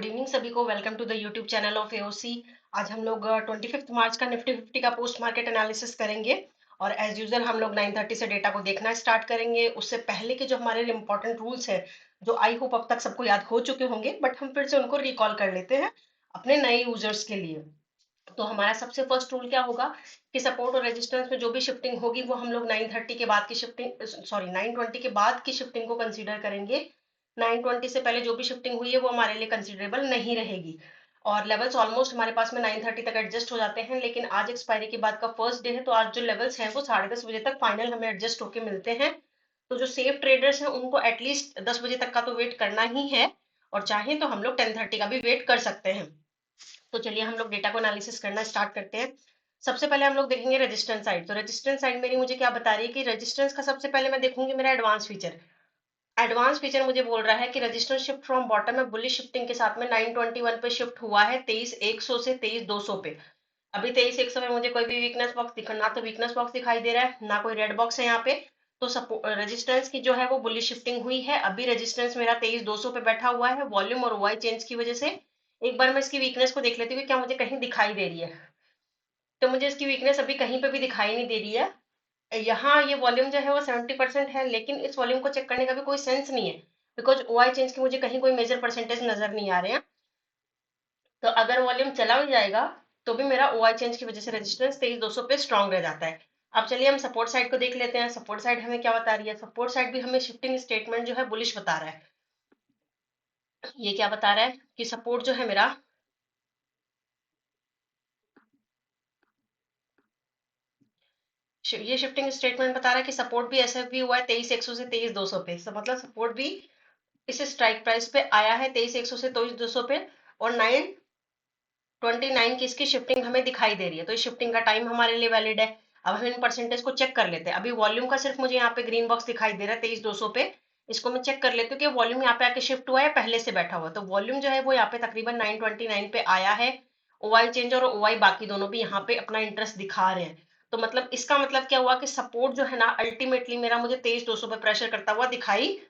Good evening सभी को। Welcome to the YouTube channel of AOC. आज हम लोग 25 मार्च का निफ्टी 50 का पोस्ट मार्केट एनालिसिस करेंगे और एज यूजल हम लोग 9:30 से डेटा को देखना स्टार्ट करेंगे। उससे पहले के जो हमारे इंपॉर्टेंट रूल्स हैं, जो आई होप अब तक सबको याद हो चुके होंगे, बट हम फिर से उनको रिकॉल कर लेते हैं अपने नए यूजर्स के लिए। तो हमारा सबसे फर्स्ट रूल क्या होगा कि सपोर्ट और रेजिस्टेंस में जो भी शिफ्टिंग होगी वो हम लोग 9:30 के बाद की शिफ्टिंग, सॉरी 9:20 के बाद की शिफ्टिंग को कंसीडर करेंगे। 9:20 से पहले जो भी शिफ्टिंग हुई है वो हमारे लिए कंसिडरेबल नहीं रहेगी। और लेवल्स ऑलमोस्ट हमारे पास में 9:30 तक एडजस्ट हो जाते हैं, लेकिन आज एक्सपायरी के बाद का फर्स्ट डे है, तो आज जो लेवल्स हैं वो 10:30 बजे तक फाइनल हमें एडजस्ट होके मिलते हैं। तो जो सेफ ट्रेडर्स हैं उनको एटलीस्ट 10 बजे तक का तो वेट करना ही है, और चाहे तो हम लोग 10:30 का भी वेट कर सकते हैं। तो चलिए हम लोग डेटा को एनालिसिस करना स्टार्ट करते हैं। सबसे पहले हम लोग देखेंगे रेजिस्टेंस साइड। तो रेजिस्टेंस साइड मेरी मुझे क्या बता रही है कि रेजिस्टेंस का सबसे पहले मैं देखूंगी मेरा एडवांस फीचर। एडवांस फीचर मुझे बोल रहा है कि रजिस्टर शिफ्ट फ्रॉम बॉटम में बुलिश शिफ्टिंग के साथ में 921 पे शिफ्ट हुआ है 23,100 से 23,200 पे। अभी 23,100 में मुझे कोई भी वीकनेस बॉक्स दिखा, ना तो वीकनेस बॉक्स दिखाई दे रहा है ना कोई रेड बॉक्स है यहाँ पे। तो रेजिस्टेंस की जो है वो बुलिश शिफ्टिंग हुई है। अभी रेजिस्टेंस मेरा 23,200 पे बैठा हुआ है वॉल्यूम और वाई चेंज की वजह से। एक बार मैं इसकी वीकनेस को देख लेती हूँ क्या मुझे कहीं दिखाई दे रही है। तो मुझे इसकी वीकनेस अभी कहीं पे भी दिखाई नहीं दे रही है। यहाँ ये वॉल्यूम जो है वो 70% है, लेकिन इस वॉल्यूम को चेक करने का भी कोई सेंस नहीं है, बिकॉज ओआई चेंज की मुझे कहीं कोई मेजर परसेंटेज नजर नहीं आ रहे हैं। तो अगर वॉल्यूम चला भी जाएगा तो भी मेरा ओआई चेंज की वजह से रेजिस्टेंस 23,200 पे स्ट्रांग रह जाता है। अब चलिए हम सपोर्ट साइड को देख लेते हैं। सपोर्ट साइड हमें क्या बता रही है। सपोर्ट साइड भी हमें शिफ्टिंग स्टेटमेंट जो है बुलिश बता रहा है। ये क्या बता रहा है कि सपोर्ट जो है मेरा, ये शिफ्टिंग स्टेटमेंट बता रहा है कि सपोर्ट भी ऐसा भी हुआ है 23,100 से 23,200 पे। मतलब सपोर्ट भी इस स्ट्राइक प्राइस पे आया है 23,100 से 23,200 पे, और 9:29 की इसकी शिफ्टिंग हमें दिखाई दे रही है। तो इस शिफ्टिंग का टाइम हमारे लिए वैलिड है। अब हम इन परसेंटेज को चेक कर लेते हैं। अभी वॉल्यूम का सिर्फ मुझे यहाँ पे ग्रीन बॉक्स दिखाई दे रहा है 23,200 पे। इसको मैं चेक कर लेती हूँ कि वॉल्यूम यहाँ पे आके शिफ्ट हुआ है पहले से बैठा हुआ। तो वॉल्यूम जो है वो यहाँ पे तकरीबन 9:29 पे आया है। ओवाई चेंज और ओवाई बाकी दोनों भी यहाँ पे अपना इंटरेस्ट दिखा रहे हैं। तो मतलब इसका मतलब क्या हुआ कि सपोर्ट जो है ना अल्टीमेटली मेरा मुझे 23,200 पे प्रेशर करता हुआ दिखाई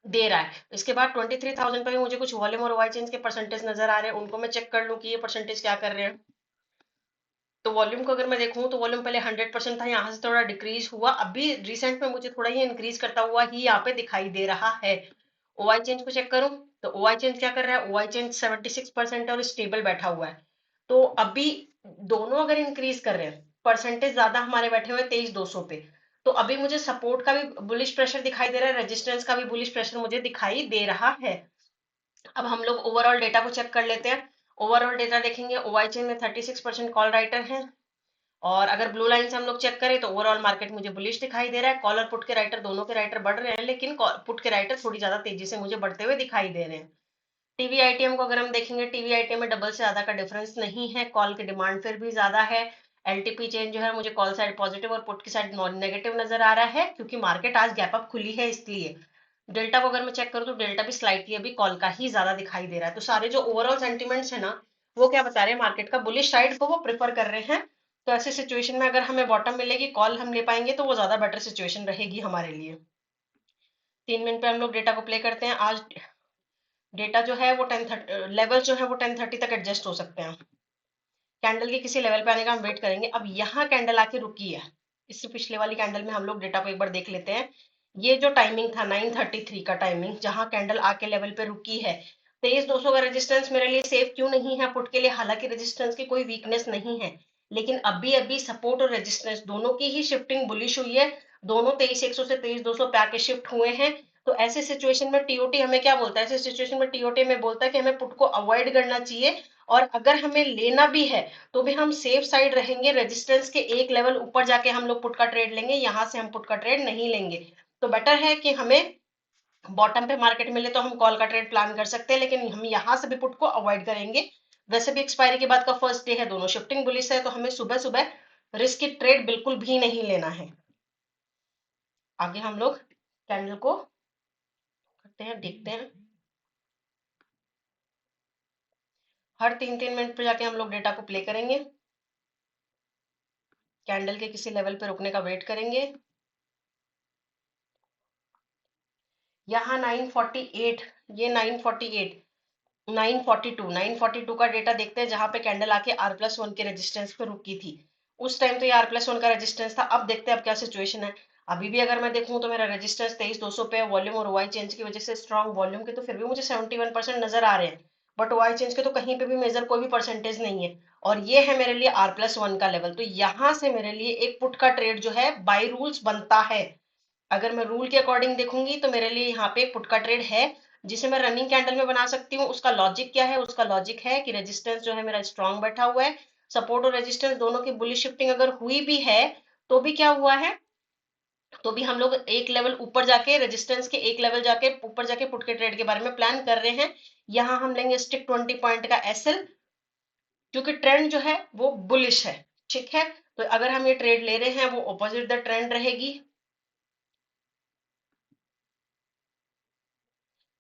दे रहा है। इसके बाद 23,000 पे भी मुझे कुछ वॉल्यूम और वाई चेंज के परसेंटेज नजर आ रहे हैं, उनको मैं चेक कर लूं कि ये परसेंटेज क्या कर रहे हैं। तो वॉल्यूम को अगर मैं देखूं तो वॉल्यूम पहले 100% था, यहाँ से थोड़ा डिक्रीज हुआ, अभी रिसेंट में मुझे थोड़ा ही इंक्रीज करता हुआ ही यहाँ पे दिखाई दे रहा है। ओवाई चेंज को चेक करूं तो ओवाई चेंज क्या कर रहा है। ओवाई चेंज 76% और स्टेबल बैठा हुआ है। तो अभी दोनों अगर इंक्रीज कर रहे हैं, परसेंटेज ज्यादा हमारे बैठे हुए 23,200 पे, तो अभी मुझे सपोर्ट का भी बुलिश प्रेशर दिखाई दे रहा है, रेजिस्टेंस का भी बुलिश प्रेशर मुझे दिखाई दे रहा है। अब हम लोग ओवरऑल डेटा को चेक कर लेते हैं। ओवरऑल डेटा देखेंगे, ओवाई चेन में 36% कॉल राइटर है। और अगर ब्लू लाइन से हम लोग चेक करें तो ओवरऑल मार्केट मुझे बुलिश दिखाई दे रहा है। कॉल और पुट के राइटर दोनों के राइटर बढ़ रहे हैं, लेकिन पुट के राइटर थोड़ी ज्यादा तेजी से मुझे बढ़ते हुए दिखाई दे रहे हैं। टीवी आईटीएम को अगर हम देखेंगे, टीवी आईटीएम में डबल से ज्यादा का डिफरेंस नहीं है, कॉल की डिमांड फिर भी ज्यादा है। एलटीपी चेंज जो है मुझे कॉल साइड पॉजिटिव और पुट की साइड नॉन नेगेटिव नजर आ रहा है, क्योंकि मार्केट आज गैप अप खुली है इसलिए। डेल्टा को अगर मैं चेक करूँ तो डेल्टा भी स्लाइटली अभी कॉल का ही ज्यादा दिखाई दे रहा है। तो सारे जो ओवरऑल सेंटिमेंट्स है ना, वो क्या बता रहे हैं, मार्केट का बुलिश साइड को वो प्रेफर कर रहे हैं। तो ऐसे सिचुएशन में अगर हमें बॉटम मिलेगी, कॉल हम ले पाएंगे, तो वो ज्यादा बेटर सिचुएशन रहेगी हमारे लिए। 3 मिनट पे हम लोग डेटा को प्ले करते हैं। आज डेटा जो है वो 10:30, लेवल जो है वो 10:30 तक एडजस्ट हो सकते हैं। कैंडल के किसी लेवल पे आने का हम वेट करेंगे। अब यहाँ कैंडल आके रुकी है, इससे पिछले वाली कैंडल में हम लोग डेटा को एक बार देख लेते हैं। ये जो टाइमिंग था 9:33 का टाइमिंग, जहां कैंडल आके लेवल पे रुकी है, 23,200 का रेजिस्टेंस मेरे लिए सेफ क्यों नहीं है पुट के लिए। हालांकि रेजिस्टेंस की कोई वीकनेस नहीं है, लेकिन अभी अभी सपोर्ट और रेजिस्टेंस दोनों की ही शिफ्टिंग बुलिश हुई है। दोनों 23,100 से 23,200 पे आके शिफ्ट हुए हैं। तो ऐसे सिचुएशन में टीओटी हमें क्या बोलता है, ऐसे सिचुएशन में टीओटी में बोलता है कि हमें पुट को अवॉइड करना चाहिए, और अगर हमें लेना भी है तो भी हम सेफ साइड रहेंगे। रेजिस्टेंस के एक लेवल ऊपर जाके हम लोग पुट का ट्रेड लेंगे, यहां से हम पुट का ट्रेड नहीं लेंगे। तो बेटर है कि हमें बॉटम पे मार्केट मिले तो हम कॉल का ट्रेड प्लान कर सकते हैं, लेकिन हम यहां से भी पुट को अवॉइड करेंगे। वैसे भी एक्सपायरी के बाद का फर्स्ट डे है, दोनों शिफ्टिंग बुलिश है, तो हमें सुबह सुबह रिस्क की ट्रेड बिल्कुल भी नहीं लेना है। आगे हम लोग कैंडल को करते हैं, देखते हैं। हर 3-3 मिनट पर जाके हम लोग डेटा को प्ले करेंगे, कैंडल के किसी लेवल पे रुकने का वेट करेंगे। यहाँ 948, ये 948, 942 का डेटा देखते हैं, जहां पे कैंडल आके R+1 के रेजिस्टेंस पे रुकी थी। उस टाइम तो ये R+1 का रेजिस्टेंस था। अब देखते हैं अब क्या सिचुएशन है। अभी भी अगर मैं देखूं तो मेरा रेजिस्टेंस 23,200 पे है। वॉल्यूम और वाई चेंज की वजह से स्ट्रॉन्ग वॉल्यूम के तो फिर भी मुझे 71% नजर आ रहे हैं, बट वाई चेंज के तो कहीं पे भी मेजर कोई भी परसेंटेज नहीं है। और ये है मेरे लिए R+1 का लेवल। तो यहां से मेरे लिए एक पुट का ट्रेड जो है बाय रूल्स बनता है। अगर मैं रूल के अकॉर्डिंग देखूंगी तो मेरे लिए यहाँ पे एक पुट का ट्रेड है, जिसे मैं रनिंग कैंडल में बना सकती हूँ। उसका लॉजिक क्या है? उसका लॉजिक है कि रेजिस्टेंस जो है मेरा स्ट्रांग बैठा हुआ है। सपोर्ट और रेजिस्टेंस दोनों की बुलिश शिफ्टिंग अगर हुई भी है तो भी क्या हुआ है, तो भी हम लोग एक लेवल ऊपर जाके, रेजिस्टेंस के एक लेवल जाके ऊपर जाके पुट के ट्रेड के बारे में प्लान कर रहे हैं। यहाँ हम लेंगे स्टिक 20 पॉइंट का एसएल, क्योंकि ट्रेंड जो है वो बुलिश है। ठीक है, तो अगर हम ये ट्रेड ले रहे हैं वो ऑपोजिट द ट्रेंड रहेगी।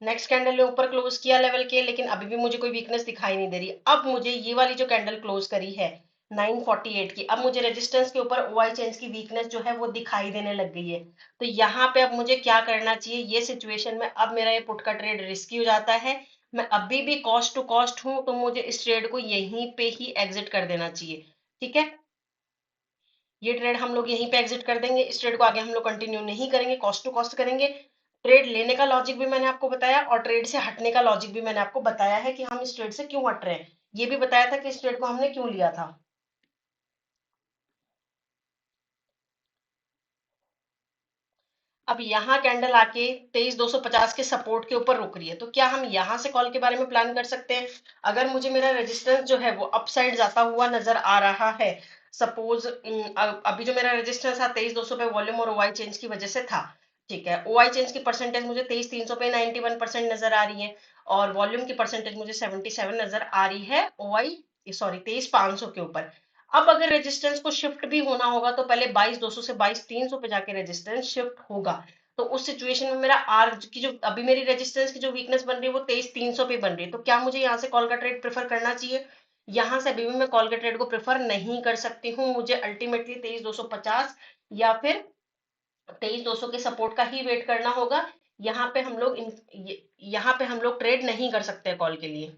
नेक्स्ट कैंडल ने ऊपर क्लोज किया लेवल के, लेकिन अभी भी मुझे कोई वीकनेस दिखाई नहीं दे रही। अब मुझे ये वाली जो कैंडल क्लोज करी है 948 की, अब मुझे रेजिस्टेंस के ऊपर ओआई चेंज की वीकनेस जो है वो दिखाई देने लग गई है। तो यहाँ पे अब मुझे क्या करना चाहिए? ये सिचुएशन में अब मेरा ये पुट का ट्रेड रिस्की हो जाता है। मैं अभी भी कॉस्ट टू कॉस्ट हूं, तो मुझे इस ट्रेड को यहीं पे ही एग्जिट कर देना चाहिए। ठीक है, ये ट्रेड हम लोग यहीं पे एग्जिट कर देंगे। इस ट्रेड को आगे हम लोग कंटिन्यू नहीं करेंगे, कॉस्ट टू कॉस्ट करेंगे। ट्रेड लेने का लॉजिक भी मैंने आपको बताया और ट्रेड से हटने का लॉजिक भी मैंने आपको बताया है कि हम इस ट्रेड से क्यों हट रहे हैं। ये भी बताया था कि इस ट्रेड को हमने क्यों लिया था। अब यहाँ कैंडल आके 23,250 के सपोर्ट के ऊपर रुक रही है, तो क्या हम यहाँ से कॉल के बारे में प्लान कर सकते हैं? अगर मुझे मेरा रेजिस्टेंस जो है वो अपसाइड जाता हुआ नजर आ रहा है, सपोज अभी जो मेरा रेजिस्टेंस था 23,200 पे वॉल्यूम और ओआई चेंज की वजह से था। ठीक है, ओआई चेंज की परसेंटेज मुझे 23,300 पे 91% नजर आ रही है, और वॉल्यूम की परसेंटेज मुझे 77 नजर आ रही है ओआई, सॉरी 23,500 के ऊपर। अब अगर रेजिस्टेंस को शिफ्ट भी होना होगा तो पहले 22,200 से 22,300 पे जाके रेजिस्टेंस शिफ्ट होगा। तो उस सिचुएशन में मेरा आर की जो अभी मेरी रेजिस्टेंस की जो वीकनेस बन रही है वो 23,300 पे बन रही है। तो क्या मुझे यहाँ से कॉल का ट्रेड प्रेफर करना चाहिए? यहाँ से अभी भी मैं कॉल के ट्रेड को प्रेफर नहीं कर सकती हूँ। मुझे अल्टीमेटली 23,250 या फिर 23,200 के सपोर्ट का ही वेट करना होगा। यहाँ पे हम लोग यहाँ पे हम लोग ट्रेड नहीं कर सकते कॉल के लिए।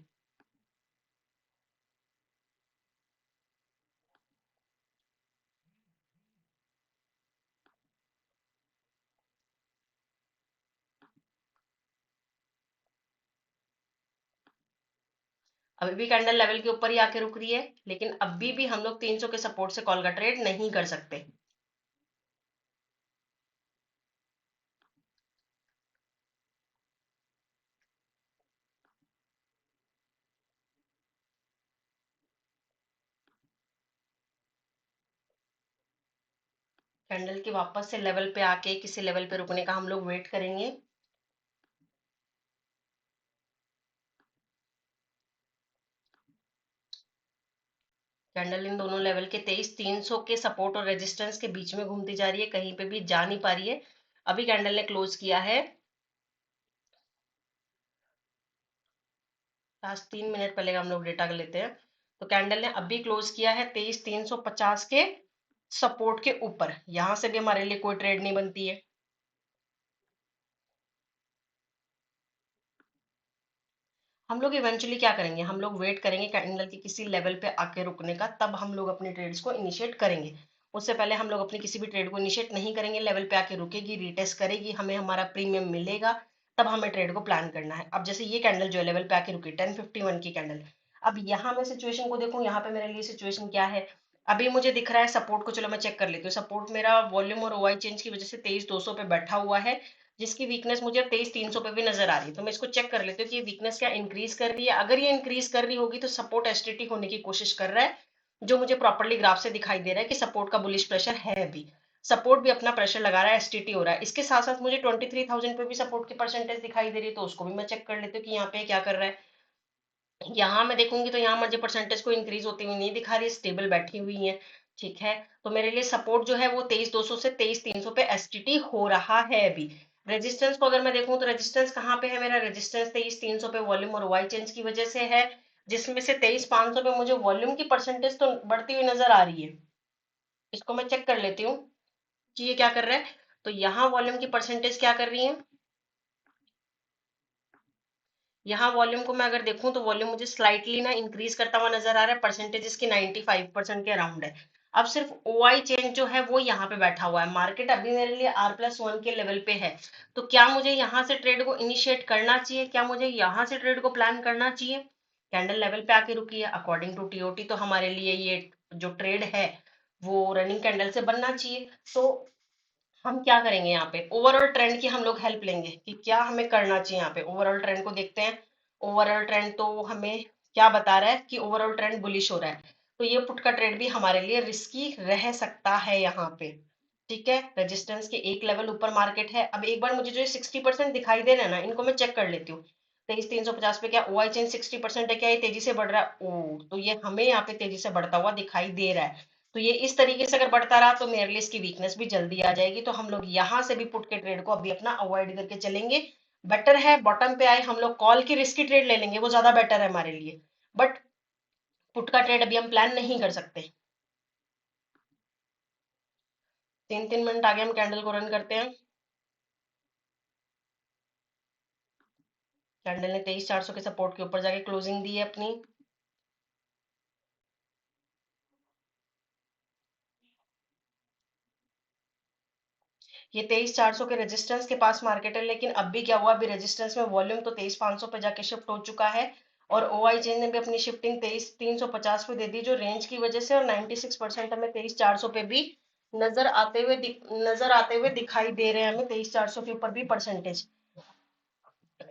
अभी भी कैंडल लेवल के ऊपर ही आके रुक रही है, लेकिन अभी भी हम लोग 300 के सपोर्ट से कॉल का ट्रेड नहीं कर सकते। कैंडल के वापस से लेवल पे आके किसी लेवल पे रुकने का हम लोग वेट करेंगे। कैंडल इन दोनों लेवल के 23,300 के सपोर्ट और रेजिस्टेंस के बीच में घूमती जा रही है, कहीं पे भी जा नहीं पा रही है। अभी कैंडल ने क्लोज किया है, लास्ट 3 मिनट पहले का हम लोग डेटा लेते हैं। तो कैंडल ने अभी क्लोज किया है 23,350 के सपोर्ट के ऊपर। यहां से भी हमारे लिए कोई ट्रेड नहीं बनती है। हम लोग इवेंचुअली क्या करेंगे, हम लोग वेट करेंगे कैंडल के किसी लेवल पे आके रुकने का, तब हम लोग अपनी ट्रेड्स को इनिशिएट करेंगे। उससे पहले हम लोग अपनी किसी भी ट्रेड को इनिशिएट नहीं करेंगे। लेवल पे आके रुकेगी, रीटेस्ट करेगी, हमें हमारा प्रीमियम मिलेगा, तब हमें ट्रेड को प्लान करना है। अब जैसे ये कैंडल जो है लेवल पे आके रुकी 1051 की कैंडल, अब यहाँ मैं सिचुएशन को देखूं, यहाँ पे मेरे लिए सिचुएशन क्या है? अभी मुझे दिख रहा है सपोर्ट को, चलो मैं चेक कर लेती हूँ। सपोर्ट मेरा वॉल्यूम और ओआई चेंज की वजह से 23,200 पे बैठा हुआ है, जिसकी वीकनेस मुझे 23,300 पे भी नजर आ रही है। तो मैं इसको चेक कर लेती हूँ कि ये वीकनेस क्या इंक्रीज कर रही है। अगर ये इंक्रीज कर रही होगी तो सपोर्ट एसटीटी होने की कोशिश कर रहा है, जो मुझे प्रॉपरली ग्राफ से दिखाई दे रहा है कि सपोर्ट का बुलिश प्रेशर है। अभी सपोर्ट भी अपना प्रेशर लगा रहा है, एसटीटी हो रहा है। इसके साथ साथ मुझे 23,000 पे भी सपोर्ट की परसेंटेज दिखाई दे रही है, तो उसको भी मैं चेक कर लेती हूँ कि यहाँ पे क्या कर रहा है। यहाँ मैं देखूंगी तो यहाँ मुझे परसेंटेज को इंक्रीज होती हुई नहीं दिखा रही, स्टेबल बैठी हुई है। ठीक है, तो मेरे लिए सपोर्ट जो है वो 23,200 से 23,300 पे एसटीटी हो रहा है अभी। रेजिस्टेंस को अगर मैं देखूं तो रेजिस्टेंस कहाँ पे है? मेरा रेजिस्टेंस 23,300 पे वॉल्यूम और वाई चेंज की वजह से है, जिसमें से 23,500 पे मुझे वॉल्यूम की परसेंटेज तो बढ़ती हुई नजर आ रही है। इसको मैं चेक कर लेती हूँ कि ये क्या कर रहा है। तो यहाँ वॉल्यूम की परसेंटेज क्या कर रही है? यहाँ वॉल्यूम को मैं अगर देखूं तो वॉल्यूम मुझे स्लाइटली ना इंक्रीज करता हुआ नजर आ रहा है, परसेंटेज इसकी 95% के अराउंड है। अब सिर्फ ओआई चेंज जो है वो यहाँ पे बैठा हुआ है, मार्केट अभी मेरे लिए R+1 के लेवल पे है। तो क्या मुझे यहाँ से ट्रेड को इनिशिएट करना चाहिए, क्या मुझे यहाँ से ट्रेड को प्लान करना चाहिए? कैंडल लेवल पे आके रुकी है, अकॉर्डिंग टू टीओटी तो हमारे लिए ये जो ट्रेड है वो रनिंग कैंडल से बनना चाहिए। तो हम क्या करेंगे यहाँ पे, ओवरऑल ट्रेंड की हम लोग हेल्प लेंगे कि क्या हमें करना चाहिए। यहाँ पे ओवरऑल ट्रेंड को देखते हैं। ओवरऑल ट्रेंड तो हमें क्या बता रहा है कि ओवरऑल ट्रेंड बुलिश हो रहा है, तो ये पुट का ट्रेड भी हमारे लिए रिस्की रह सकता है यहाँ पे। ठीक है, रेजिस्टेंस के एक लेवल ऊपर मार्केट है। अब एक बार मुझे जो 60% दिखाई दे रहा है ना, इनको मैं चेक कर लेती हूँ। 23,350 पे क्या ओआई चेन 60% है, क्या ये तेजी से बढ़ रहा है? ओ, तो ये हमें यहाँ पे तेजी से बढ़ता हुआ दिखाई दे रहा है। तो ये इस तरीके से अगर बढ़ता रहा तो मेरे लिए इसकी वीकनेस भी जल्दी आ जाएगी, तो हम लोग यहाँ से भी पुट के ट्रेड को अभी अपना अवॉइड करके चलेंगे। बेटर है बॉटम पे आए हम लोग कॉल की रिस्की ट्रेड ले लेंगे, वो ज्यादा बेटर है हमारे लिए। बट पुट का ट्रेड अभी हम प्लान नहीं कर सकते। 3-3 मिनट आगे हम कैंडल को रन करते हैं। कैंडल ने 23,400 के सपोर्ट के ऊपर जाके क्लोजिंग दी है अपनी। ये 23,400 के रेजिस्टेंस के पास मार्केट है, लेकिन अब भी क्या हुआ, अभी रेजिस्टेंस में वॉल्यूम तो 23,500 पे जाके शिफ्ट हो चुका है। और ओआई चेन ने भी अपनी शिफ्टिंग 23,350 पे दे दी जो रेंज की वजह से, और 96% हमें 23,400 पे भी नजर आते हुए दिखाई दे रहे हैं हमें 23,400 के ऊपर भी परसेंटेज।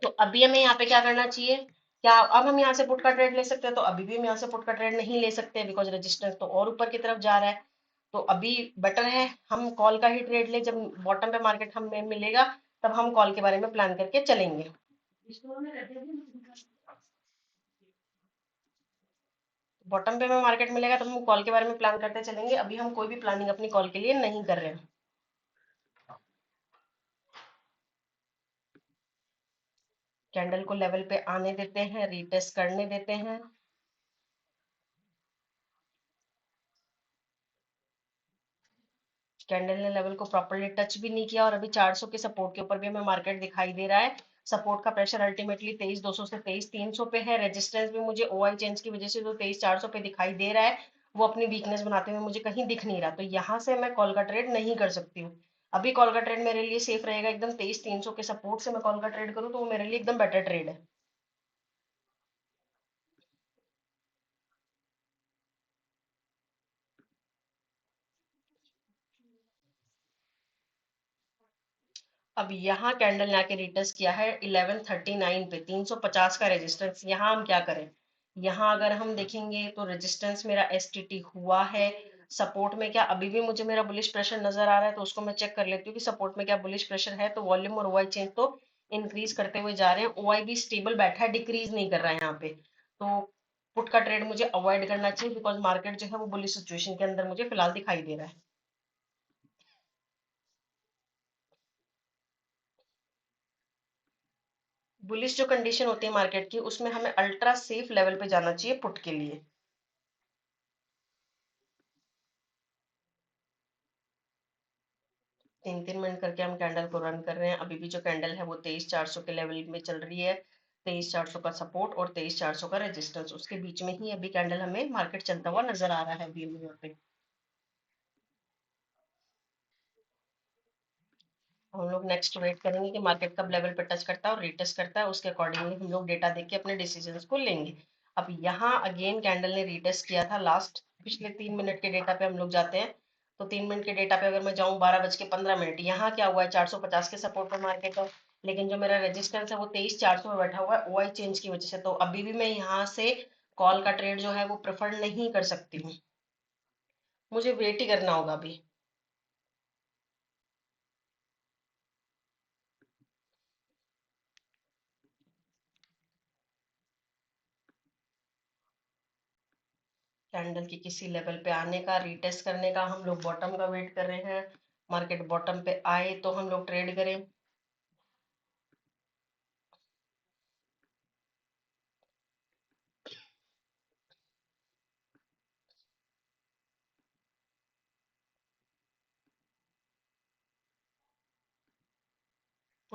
तो अभी हमें यहाँ पे क्या करना चाहिए? क्या अब हम यहाँ से पुट का ट्रेड ले सकते हैं? तो अभी भी हम यहाँ से पुट का ट्रेड नहीं ले सकते, बिकॉज रेजिस्टेंस तो और ऊपर की तरफ जा रहा है। तो अभी बेटर है हम कॉल का ही ट्रेड ले, जब बॉटम पे मार्केट हमें मिलेगा तब हम कॉल के बारे में प्लान करके चलेंगे। बॉटम पे हमें मार्केट मिलेगा तब हम कॉल के बारे में प्लान करते चलेंगे, अभी हम कोई भी प्लानिंग अपनी कॉल के लिए नहीं कर रहे हैं। कैंडल को लेवल पे आने देते हैं, रीटेस्ट करने देते हैं। कैंडल ने लेवल को प्रॉपरली टच भी नहीं किया, और अभी 400 के सपोर्ट के ऊपर भी हमें मार्केट दिखाई दे रहा है। सपोर्ट का प्रेशर अल्टीमेटली 23,200 से 23,300 पे है। रेजिस्टेंस भी मुझे ओआई चेंज की वजह से जो 23,400 पे दिखाई दे रहा है वो अपनी वीकनेस बनाते हुए मुझे कहीं दिख नहीं रहा, तो यहाँ से मैं कॉल का ट्रेड नहीं कर सकती हूँ। अभी कॉल का ट्रेड मेरे लिए सेफ रहेगा एकदम, 23,300 के सपोर्ट से मैं कॉल का ट्रेड करूँ तो वो मेरे लिए एकदम बेटर ट्रेड है। अब यहाँ कैंडल ने आके रिटेस्ट किया है 1139 पे, 350 का रेजिस्टेंस। यहाँ हम क्या करें? यहाँ अगर हम देखेंगे तो रेजिस्टेंस मेरा एसटीटी हुआ है। सपोर्ट में क्या अभी भी मुझे मेरा बुलिश प्रेशर नजर आ रहा है, तो उसको मैं चेक कर लेती हूँ कि सपोर्ट में क्या बुलिश प्रेशर है। तो वॉल्यूम और ओआई चेंज तो इंक्रीज करते हुए जा रहे हैं, ओआई भी स्टेबल बैठा है, डिक्रीज नहीं कर रहा है यहाँ पे। तो पुट का ट्रेड मुझे अवॉइड करना चाहिए, बिकॉज मार्केट जो है वो बुलिश सिचुएशन के अंदर मुझे फिलहाल दिखाई दे रहा है। बुलिश जो कंडीशन होती है मार्केट की, उसमें हमें अल्ट्रा सेफ लेवल पे जाना चाहिए पुट के लिए। 3-3 मिनट करके हम कैंडल को रन कर रहे हैं। अभी भी जो कैंडल है वो 23,400 के लेवल में चल रही है। 23,400 का सपोर्ट और 23,400 का रेजिस्टेंस, उसके बीच में ही अभी कैंडल हमें मार्केट चलता हुआ नजर आ रहा है अभी यहाँ पे। हम लोग नेक्स्ट वेट करेंगे कि मार्केट कब लेवल पे टच करता है और रिटेस्ट करता है, उसके अकॉर्डिंगली हम लोग डेटा देख के अपने डिसीजंस को लेंगे। अब यहाँ अगेन कैंडल ने रिटेस्ट किया था लास्ट, पिछले 3 मिनट के डेटा पे हम लोग जाते हैं। तो 3 मिनट के डेटा पे अगर मैं जाऊँ 12:15, यहाँ क्या हुआ है, 450 के सपोर्ट पर मार्केट है। लेकिन जो मेरा रेजिस्टेंस है वो 23,400 में बैठा हुआ है ओआई चेंज की वजह से, तो अभी भी मैं यहाँ से कॉल का ट्रेड जो है वो प्रेफर नहीं कर सकती हूँ। मुझे वेट ही करना होगा अभी। कैंडल की किसी लेवल पे आने का, रीटेस्ट करने का, हम लोग बॉटम का वेट कर रहे हैं। मार्केट बॉटम पे आए तो हम लोग ट्रेड करें।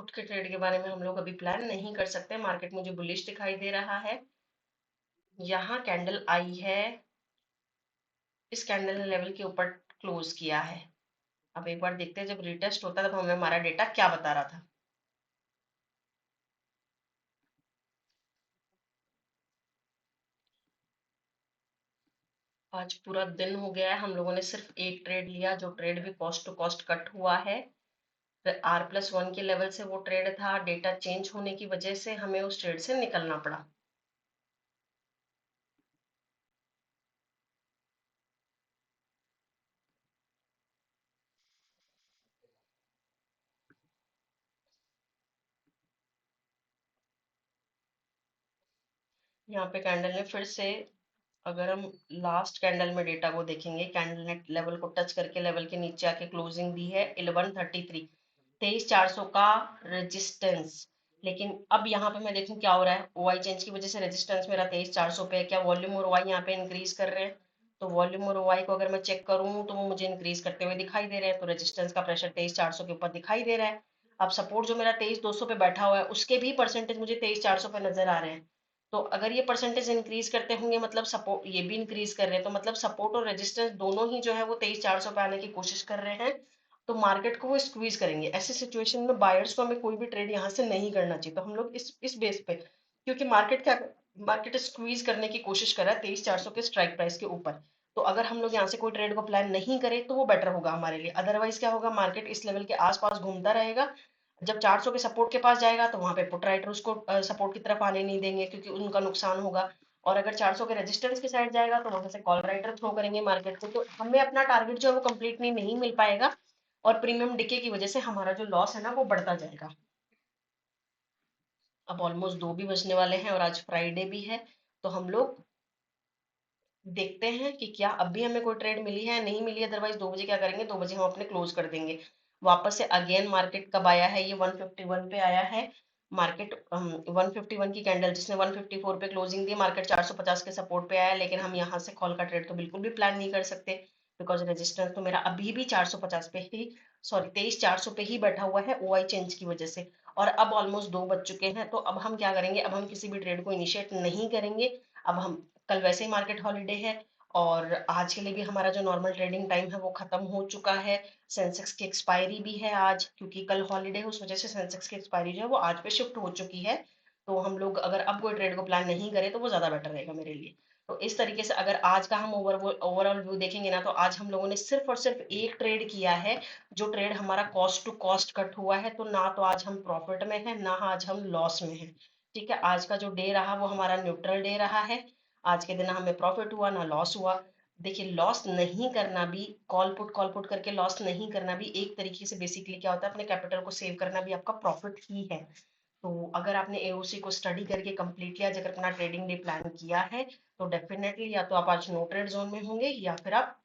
पुट के ट्रेड के बारे में हम लोग अभी प्लान नहीं कर सकते। मार्केट मुझे बुलिश दिखाई दे रहा है। यहाँ कैंडल आई है, इस कैंडल ने लेवल के ऊपर क्लोज किया है। अब एक बार देखते हैं जब रिटेस्ट होता है तब हमें हमारा डेटा क्या बता रहा था। आज पूरा दिन हो गया है, हम लोगों ने सिर्फ एक ट्रेड लिया, जो ट्रेड भी कॉस्ट टू कॉस्ट कट हुआ है। R+1 के लेवल से वो ट्रेड था, डेटा चेंज होने की वजह से हमें उस ट्रेड से निकलना पड़ा। यहाँ पे कैंडल ने फिर से, अगर हम लास्ट कैंडल में डेटा को देखेंगे, कैंडल ने लेवल को टच करके लेवल के नीचे आके क्लोजिंग दी है 1133, 23,400 का रेजिस्टेंस। लेकिन अब यहाँ पे मैं देखूं क्या हो रहा है। ओआई चेंज की वजह से रेजिस्टेंस मेरा 23,400 पे है। क्या वॉल्यूम और ओआई यहाँ पे इंक्रीज कर रहे हैं? तो वॉल्यूम और ओआई को अगर मैं चेक करूं तो वो मुझे इंक्रीज करते हुए दिखाई दे रहे हैं। तो रेजिस्टेंस का प्रेशर 23,400 के ऊपर दिखाई दे रहा है। अब सपोर्ट जो मेरा 23,200 पे बैठा हुआ है, उसके भी परसेंटेज मुझे 23,400 पे नजर आ रहे हैं। तो अगर ये परसेंटेज इंक्रीज करते होंगे, मतलब सपोर्ट ये भी इंक्रीज कर रहे हैं, तो मतलब सपोर्ट और रेजिस्टेंस दोनों ही जो है वो 23,400 पे आने की कोशिश कर रहे हैं। तो मार्केट को वो स्क्वीज करेंगे। ऐसी सिचुएशन में बायर्स को हमें कोई भी ट्रेड यहाँ से नहीं करना चाहिए। तो हम लोग इस बेस पे, क्योंकि मार्केट स्क्वीज करने की कोशिश कर रहा है 23,400 के स्ट्राइक प्राइस के ऊपर। तो अगर हम लोग यहाँ से कोई ट्रेड को प्लान नहीं करें तो वो बेटर होगा हमारे लिए। अदरवाइज क्या होगा, मार्केट इस लेवल के आसपास घूमता रहेगा। जब 400 के सपोर्ट के पास जाएगा तो वहां पे पुट राइटर उसको सपोर्ट की तरफ आने नहीं देंगे, क्योंकि उनका नुकसान होगा। और अगर 400 के रेजिस्टेंस की साइड जाएगा तो वहां से कॉल राइटर थ्रो करेंगे मार्केट को। तो हमें अपना टारगेट जो है वो कंप्लीटली नहीं मिल पाएगा, और प्रीमियम डिके की वजह से हमारा जो लॉस है ना वो बढ़ता जाएगा। अब ऑलमोस्ट 2 भी बजने वाले हैं और आज फ्राइडे भी है। तो हम लोग देखते हैं कि क्या अभी हमें कोई ट्रेड मिली है, नहीं मिली। अदरवाइज 2 बजे क्या करेंगे, 2 बजे हम अपने क्लोज कर देंगे। वापस से अगेन मार्केट कब आया है, ये 151 पे आया है। मार्केट 151 की कैंडल जिसने 154 पे क्लोजिंग दी, मार्केट 450 के सपोर्ट पे आया। लेकिन हम यहाँ से कॉल का ट्रेड तो बिल्कुल भी प्लान नहीं कर सकते, बिकॉज रेजिस्टेंस तो मेरा अभी भी 450 पे ही, सॉरी 23,400 पे ही बैठा हुआ है ओआई चेंज की वजह से। और अब ऑलमोस्ट 2 बज चुके हैं। तो अब हम क्या करेंगे, अब हम किसी भी ट्रेड को इनिशिएट नहीं करेंगे। अब हम, कल वैसे ही मार्केट हॉलीडे है, और आज के लिए भी हमारा जो नॉर्मल ट्रेडिंग टाइम है वो खत्म हो चुका है। सेंसेक्स की एक्सपायरी भी है आज, क्योंकि कल हॉलीडे है, उस वजह से सेंसेक्स की एक्सपायरी जो है वो आज पे शिफ्ट हो चुकी है। तो हम लोग अगर अब कोई ट्रेड को प्लान नहीं करें तो वो ज्यादा बेटर रहेगा मेरे लिए। तो इस तरीके से अगर आज का हम ओवरऑल व्यू देखेंगे ना, तो आज हम लोगों ने सिर्फ और सिर्फ एक ट्रेड किया है, जो ट्रेड हमारा कॉस्ट टू कॉस्ट कट हुआ है। तो ना तो आज हम प्रॉफिट में है, ना आज हम लॉस में है। ठीक है, आज का जो डे रहा वो हमारा न्यूट्रल डे रहा है। आज के दिन ना हमें प्रॉफिट हुआ ना लॉस हुआ। देखिए, लॉस नहीं करना भी, कॉल पुट करके लॉस नहीं करना भी एक तरीके से बेसिकली क्या होता है, अपने कैपिटल को सेव करना भी आपका प्रॉफिट ही है। तो अगर आपने एओसी को स्टडी करके कंप्लीटली आज अगर अपना ट्रेडिंग डे प्लान किया है, तो डेफिनेटली या तो आप आज नो ट्रेड जोन में होंगे, या फिर आप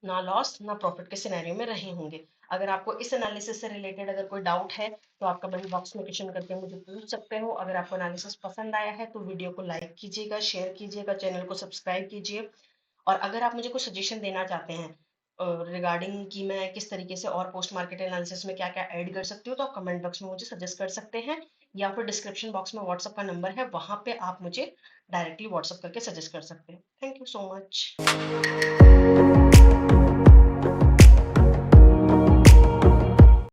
ना लॉस ना प्रॉफिट के सिनेरियो में रहे होंगे। अगर आपको इस एनालिसिस से रिलेटेड अगर कोई डाउट है तो आप कमेंट बॉक्स में क्वेश्चन करके मुझे पूछ सकते हो। अगर आपको एनालिसिस पसंद आया है तो वीडियो को लाइक कीजिएगा, शेयर कीजिएगा, चैनल को सब्सक्राइब कीजिए। और अगर आप मुझे कुछ सजेशन देना चाहते हैं रिगार्डिंग कि मैं किस तरीके से और पोस्ट मार्केट एनालिसिस में क्या क्या ऐड कर सकती हूँ, तो आप कमेंट बॉक्स में मुझे सजेस्ट कर सकते हैं, या फिर डिस्क्रिप्शन बॉक्स में व्हाट्सएप का नंबर है, वहां पे आप मुझे डायरेक्टली व्हाट्सएप करके सजेस्ट कर सकते हैं। Thank you so much.